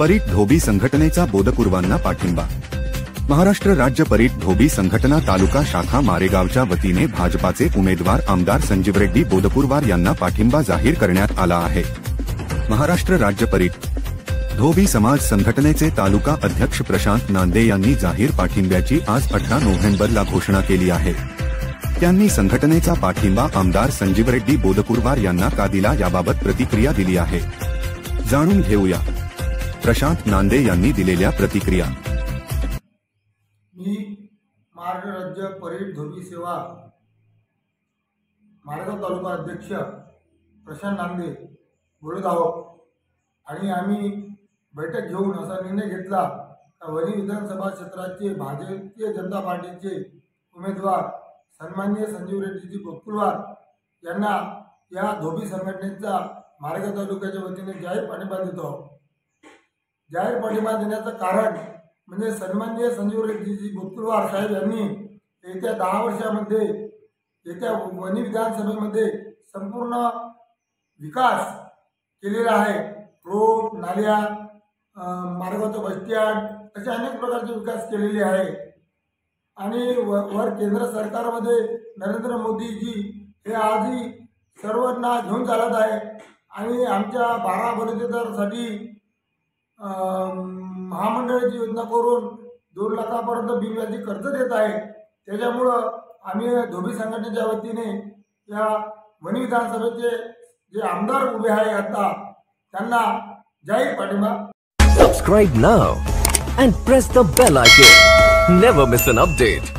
परीट धोबी संघटनेचा बोधपूर्वांना पाठिंबा। महाराष्ट्र राज्य परीट धोबी संघटना तालुका शाखा मारेगावच्या वतीने भाजपाचे उमेदवार आमदार संजीव रेड्डी बोधपूरवार यांना पाठिंबा जाहीर करण्यात आला आहे। महाराष्ट्र राज्य परीट धोबी समाज संघटनेचे तालुका अध्यक्ष प्रशांत नांदे यांनी जाहीर पाठिंब्याची आज 18 नोव्हेंबरला घोषणा केली आहे। त्यांनी संघटनेचा पाठिंबा आमदार संजीव रेड्डी बोधपूरवार यांना का दिला याबाबत प्रतिक्रिया दिली आहे। जाणून घेऊया प्रशांत नांदे यांनी दिलेल्या प्रतिक्रिया। मी महाराष्ट्र राज्य परीट धोबी सेवा मारेगाव तालुका अध्यक्ष प्रशांत नांदे बोलत आहोत आणि आम्ही बैठक घेऊन असा निर्णय घेतला की वणी विधानसभा क्षेत्राचे भारतीय जनता पार्टीचे उमेदवार सन्माननीय संजीव रेड्डीजी बोधपूरवार यांना या धोबी संघटनेचा मारेगाव तालुक्याच्या वतीने जाहीर पाठिंबा देतो। जाहीर पाठिंबा देण्याचं कारण म्हणजे सन्माननीय संजीव रेड्डीजी बोधपूरवार साहेब यांनी येत्या 10 वर्षामध्ये येत्या वणी विधानसभेमध्ये संपूर्ण विकास केलेला आहे। रोड, नाल्या, मार्गाचं बस स्टँड असे अनेक प्रकारचे विकास केलेले आहे आणि वर केंद्र सरकारमध्ये नरेंद्र मोदीजी हे आजही सर्वांना घेऊन चालत आहे आणि आमच्या 12 बलुतेदारांसाठी महामंडळाची योजना करून 2 लाखापर्यंत बिनव्याजी कर्ज देत आहे। त्याच्यामुळं आम्ही धोबी संघटनेच्या वतीने या वणी विधानसभेचे जे आमदार उभे आहे आता त्यांना जाहीर पाठिंबा। Subscribe now and press the bell icon. Never miss an update.